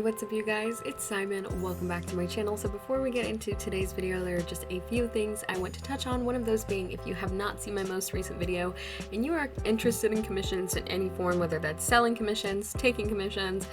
what's up you guys? It's Simon. Welcome back to my channel. So before we get into today's video, there are just a few things I want to touch on. One of those being, if you have not seen my most recent video and you are interested in commissions in any form, whether that's selling commissions, taking commissions,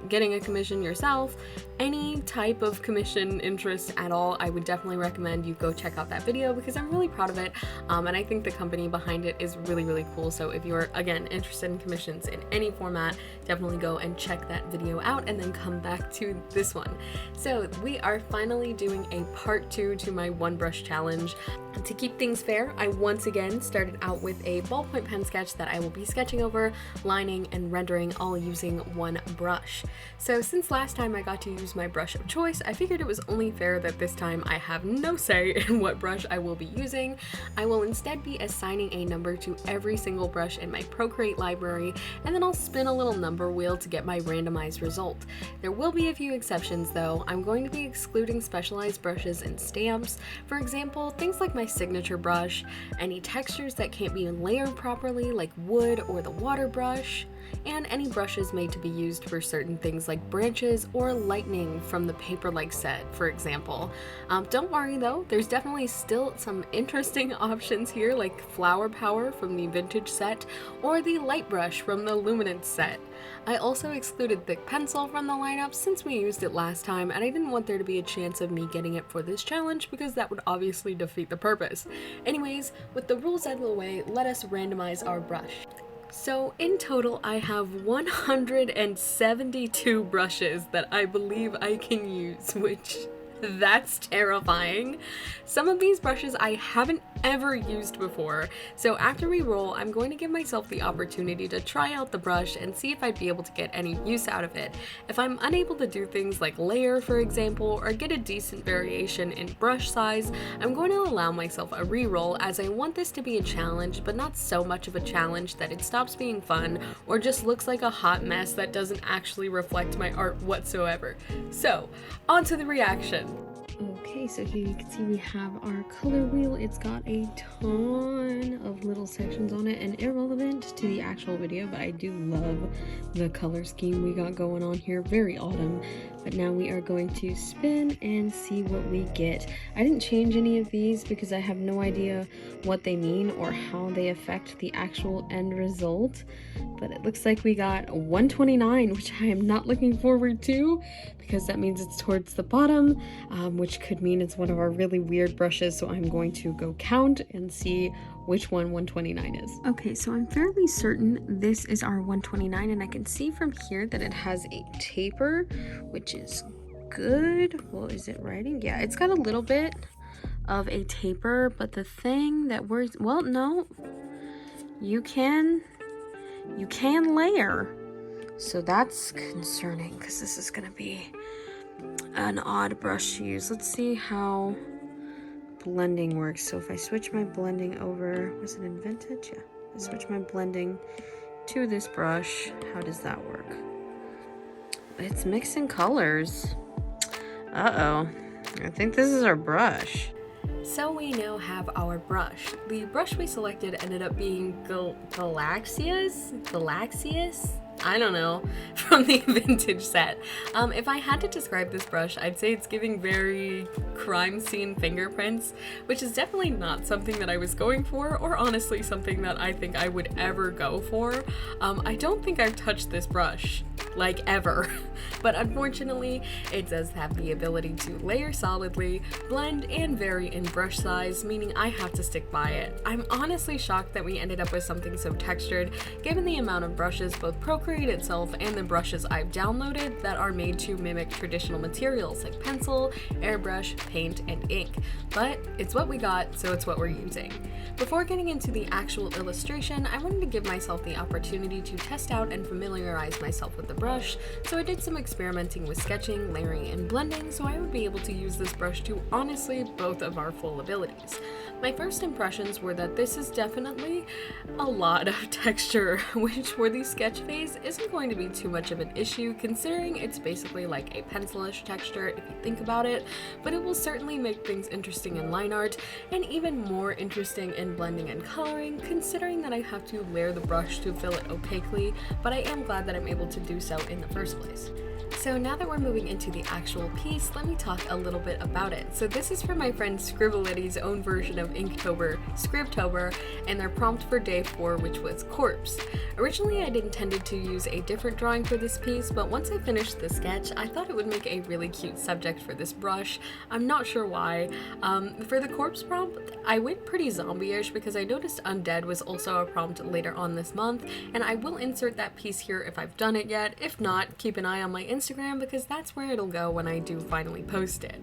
getting a commission yourself, any type of commission interest at all, I would definitely recommend you go check out that video because I'm really proud of it, and I think the company behind it is really cool. So if you're, again, interested in commissions in any format, definitely go and check that video out and then come back to this one. So we are finally doing a part 2 to my one brush challenge. To keep things fair, I once again started out with a ballpoint pen sketch that I will be sketching over, lining, and rendering all using one brush. So since last time I got to use my brush of choice, I figured it was only fair that this time I have no say in what brush I will be using. I will instead be assigning a number to every single brush in my Procreate library, and then I'll spin a little number wheel to get my randomized result. There will be a few exceptions though. I'm going to be excluding specialized brushes and stamps. For example, things like my signature brush, any textures that can't be layered properly like wood or the water brush, and any brushes made to be used for certain things like branches or lightning from the paper-like set, for example. Don't worry though, there's definitely still some interesting options here like flower power from the vintage set or the light brush from the luminance set. I also excluded thick pencil from the lineup since we used it last time, and I didn't want there to be a chance of me getting it for this challenge because that would obviously defeat the purpose. Anyways, with the rules out of the way, let us randomize our brush. So in total, I have 172 brushes that I believe I can use, which that's terrifying. Some of these brushes I haven't ever used before, so after we roll, I'm going to give myself the opportunity to try out the brush and see if I'd be able to get any use out of it. If I'm unable to do things like layer, for example, or get a decent variation in brush size, I'm going to allow myself a re-roll as I want this to be a challenge, but not so much of a challenge that it stops being fun or just looks like a hot mess that doesn't actually reflect my art whatsoever. So, on to the reaction. Okay, so here you can see we have our color wheel. It's got a ton of little sections on it and irrelevant to the actual video, but I do love the color scheme we got going on here. Very autumn. But now we are going to spin and see what we get. I didn't change any of these because I have no idea what they mean or how they affect the actual end result. But it looks like we got 129, which I am not looking forward to because that means it's towards the bottom, which could mean it's one of our really weird brushes. So I'm going to go count and see which one 129 is. Okay, so I'm fairly certain this is our 129, and I can see from here that it has a taper, which is good. Well, is it writing? Yeah, it's got a little bit of a taper, but the thing that we're, well, no, you can layer. So that's concerning because this is gonna be an odd brush to use. Let's see how blending works. So if I switch my blending over, was it in vintage? Yeah. I switch my blending to this brush. How does that work? It's mixing colors. Uh-oh. I think this is our brush. So we now have our brush. The brush we selected ended up being Galaxius? I don't know, from the vintage set. If I had to describe this brush, I'd say it's giving very crime scene fingerprints, which is definitely not something that I was going for, or honestly something that I think I would ever go for. I don't think I've touched this brush, like ever, but unfortunately it does have the ability to layer solidly, blend, and vary in brush size, meaning I have to stick by it. I'm honestly shocked that we ended up with something so textured, given the amount of brushes both Procreate itself and the brushes I've downloaded that are made to mimic traditional materials like pencil, airbrush, paint, and ink. But it's what we got, so it's what we're using. Before getting into the actual illustration, I wanted to give myself the opportunity to test out and familiarize myself with the brush, so I did some experimenting with sketching, layering, and blending so I would be able to use this brush to honestly both of our full abilities. My first impressions were that this is definitely a lot of texture, which for the sketch phase isn't going to be too much of an issue considering it's basically like a pencilish texture if you think about it, but it will certainly make things interesting in line art and even more interesting in blending and coloring considering that I have to layer the brush to fill it opaquely, but I am glad that I'm able to do so so in the first place. So now that we're moving into the actual piece, let me talk a little bit about it. So this is from my friend Scribbletty's own version of Inktober, Scribtober, and their prompt for day 4, which was corpse. Originally I'd intended to use a different drawing for this piece, but once I finished the sketch, I thought it would make a really cute subject for this brush. I'm not sure why. For the corpse prompt, I went pretty zombie-ish because I noticed undead was also a prompt later on this month, and I will insert that piece here if I've done it yet. If not, keep an eye on my Instagram because that's where it'll go when I do finally post it.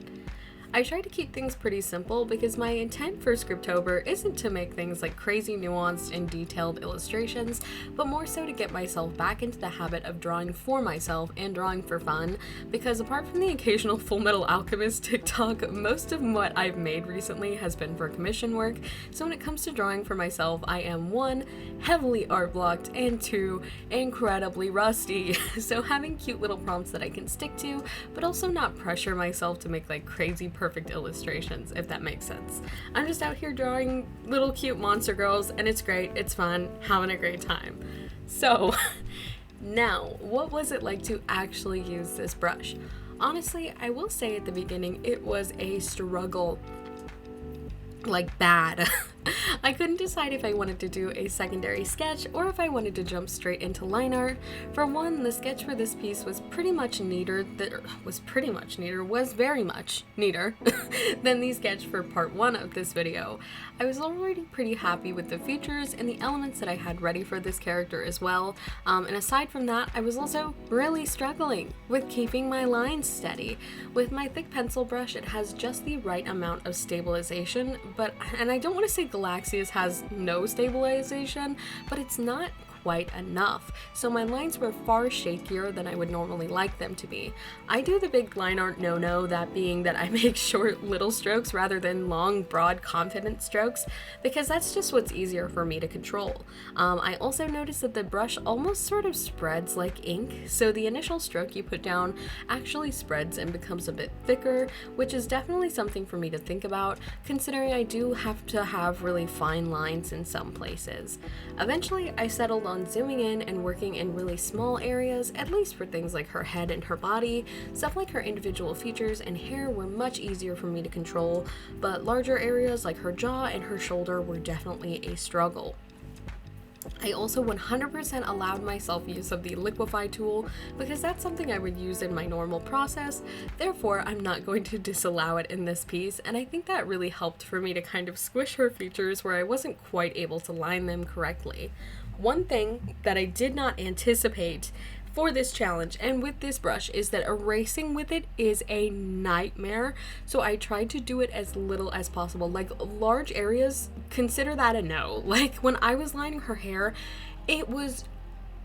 I try to keep things pretty simple because my intent for Scriptober isn't to make things like crazy nuanced and detailed illustrations, but more so to get myself back into the habit of drawing for myself and drawing for fun, because apart from the occasional Fullmetal Alchemist TikTok, most of what I've made recently has been for commission work, so when it comes to drawing for myself, I am 1, heavily art blocked, and 2, incredibly rusty, so having cute little prompts that I can stick to, but also not pressure myself to make like crazy perfect illustrations, if that makes sense. I'm just out here drawing little cute monster girls, and it's great, it's fun, having a great time. So, now, what was it like to actually use this brush? Honestly, I will say at the beginning, it was a struggle. Like bad. I couldn't decide if I wanted to do a secondary sketch or if I wanted to jump straight into line art. For one, the sketch for this piece was very much neater than the sketch for part 1 of this video. I was already pretty happy with the features and the elements that I had ready for this character as well, and aside from that, I was also really struggling with keeping my lines steady. With my thick pencil brush, it has just the right amount of stabilization, and I don't want to say Galaxius has no stabilization, but it's not quite enough, so my lines were far shakier than I would normally like them to be. I do the big line art no-no, that being that I make short little strokes rather than long, broad, confident strokes, because that's just what's easier for me to control. I also noticed that the brush almost sort of spreads like ink, so the initial stroke you put down actually spreads and becomes a bit thicker, which is definitely something for me to think about, considering I do have to have really fine lines in some places. Eventually, I settled on zooming in and working in really small areas, at least for things like her head and her body. Stuff like her individual features and hair were much easier for me to control, but larger areas like her jaw and her shoulder were definitely a struggle. I also 100% allowed myself use of the liquify tool because that's something I would use in my normal process, therefore I'm not going to disallow it in this piece, and I think that really helped for me to kind of squish her features where I wasn't quite able to line them correctly. One thing that I did not anticipate for this challenge and with this brush is that erasing with it is a nightmare, so I tried to do it as little as possible. Like large areas, consider that a no. Like when I was lining her hair, it was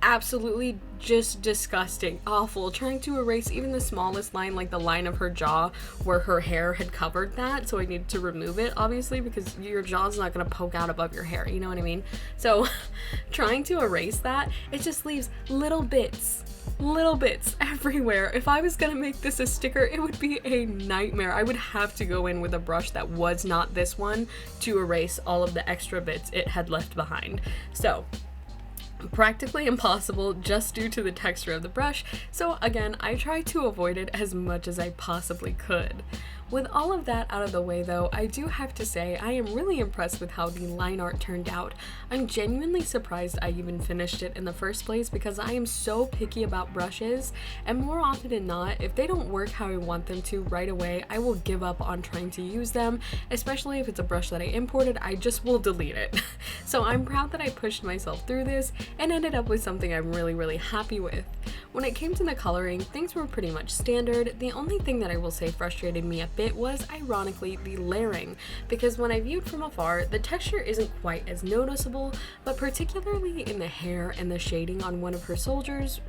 absolutely just disgusting, awful, trying to erase even the smallest line, like the line of her jaw where her hair had covered that, so I needed to remove it obviously because your jaw's not going to poke out above your hair, you know what I mean? So trying to erase that, it just leaves little bits everywhere. If I was gonna make this a sticker, it would be a nightmare. I would have to go in with a brush that was not this one to erase all of the extra bits it had left behind. So practically impossible just due to the texture of the brush, so again, I tried to avoid it as much as I possibly could. With all of that out of the way though, I do have to say I am really impressed with how the line art turned out. I'm genuinely surprised I even finished it in the first place because I am so picky about brushes, and more often than not, if they don't work how I want them to right away, I will give up on trying to use them, especially if it's a brush that I imported, I just will delete it. So I'm proud that I pushed myself through this and ended up with something I'm really happy with. When it came to the coloring, things were pretty much standard. The only thing that I will say frustrated me a bit was, ironically, the layering, because when I viewed from afar, the texture isn't quite as noticeable, but particularly in the hair and the shading on one of her shoulders.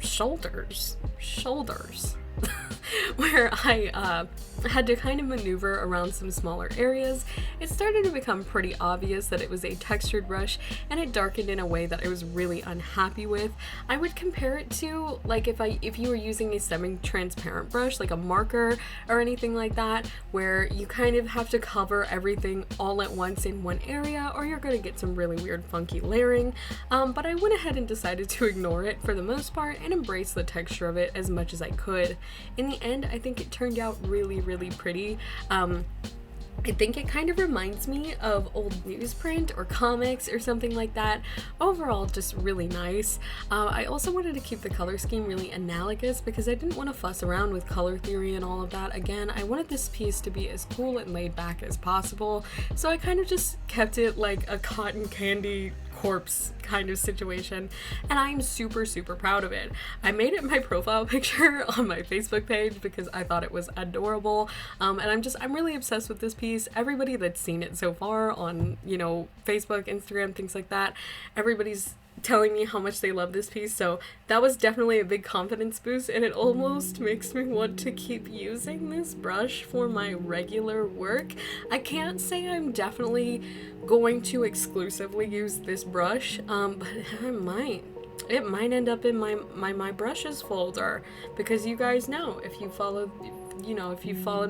where I had to kind of maneuver around some smaller areas. It started to become pretty obvious that it was a textured brush, and it darkened in a way that I was really unhappy with. I would compare it to like if you were using a semi-transparent brush, like a marker or anything like that, where you kind of have to cover everything all at once in one area, or you're going to get some really weird funky layering. But I went ahead and decided to ignore it for the most part and embrace the texture of it as much as I could. In the end, I think it turned out really pretty. I think it kind of reminds me of old newsprint or comics or something like that. Overall, just really nice. I also wanted to keep the color scheme really analogous because I didn't want to fuss around with color theory and all of that. Again, I wanted this piece to be as cool and laid back as possible, so I kind of just kept it like a cotton candy corpse kind of situation, and I'm super proud of it. I made it my profile picture on my Facebook page because I thought it was adorable, and I'm really obsessed with this piece. Everybody that's seen it so far on, you know, Facebook, Instagram, things like that, everybody's telling me how much they love this piece, so that was definitely a big confidence boost, and it almost makes me want to keep using this brush for my regular work. I can't say I'm definitely going to exclusively use this brush, but I might. It might end up in my brushes folder, because you guys know, if you followed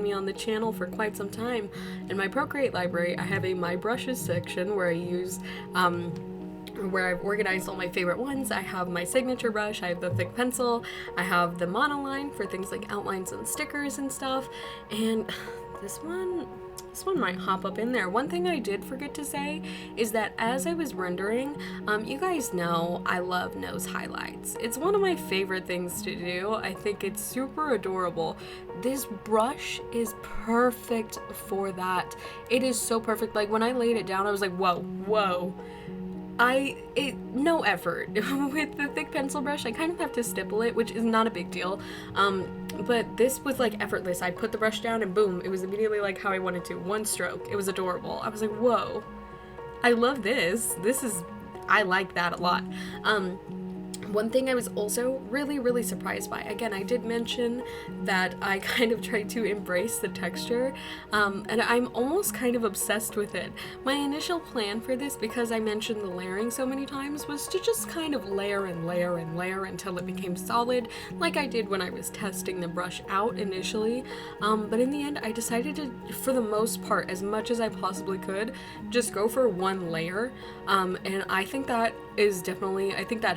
me on the channel for quite some time, in my Procreate library I have a My Brushes section where I use where I've organized all my favorite ones. I have my signature brush, I have the thick pencil, I have the monoline for things like outlines and stickers and stuff, and this one might hop up in there. One thing I did forget to say is that as I was rendering, you guys know I love nose highlights. It's one of my favorite things to do. I think it's super adorable. This brush is perfect for that. It is so perfect. Like when I laid it down, I was like, whoa. No effort. With the thick pencil brush, I kind of have to stipple it, which is not a big deal. But this was like effortless. I put the brush down and boom, it was immediately like how I wanted to. One stroke. It was adorable. I was like, whoa. I love this. I like that a lot. One thing I was also really surprised by, again, I did mention that I kind of tried to embrace the texture, and I'm almost kind of obsessed with it. My initial plan for this, because I mentioned the layering so many times, was to just kind of layer until it became solid, like I did when I was testing the brush out initially, but in the end I decided to, for the most part, as much as I possibly could, just go for one layer, and I think that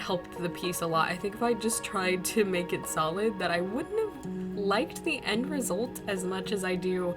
helped the piece a lot. I think if I just tried to make it solid, that I wouldn't have liked the end result as much as I do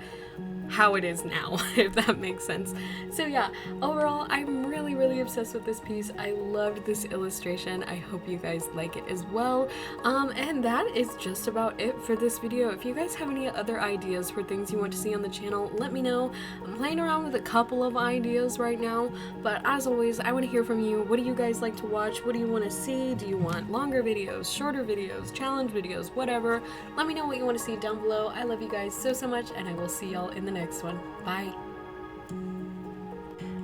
how it is now, if that makes sense. So yeah, overall, I'm really obsessed with this piece. I loved this illustration. I hope you guys like it as well. And that is just about it for this video. If you guys have any other ideas for things you want to see on the channel, let me know. I'm playing around with a couple of ideas right now, but as always, I want to hear from you. What do you guys like to watch? What do you want to see? Do you want longer videos, shorter videos, challenge videos, whatever? Let me know what you want to see down below. I love you guys so much, and I will see y'all in the next one. Bye.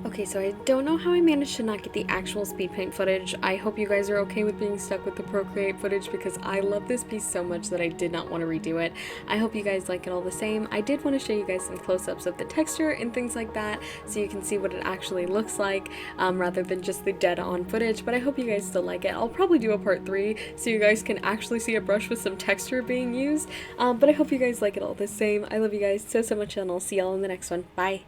Okay, so I don't know how I managed to not get the actual speed paint footage. I hope you guys are okay with being stuck with the Procreate footage, because I love this piece so much that I did not want to redo it. I hope you guys like it all the same. I did want to show you guys some close-ups of the texture and things like that, so you can see what it actually looks like, rather than just the dead-on footage, but I hope you guys still like it. I'll probably do a part 3, so you guys can actually see a brush with some texture being used, but I hope you guys like it all the same. I love you guys so much, and I'll see y'all in the next one. Bye!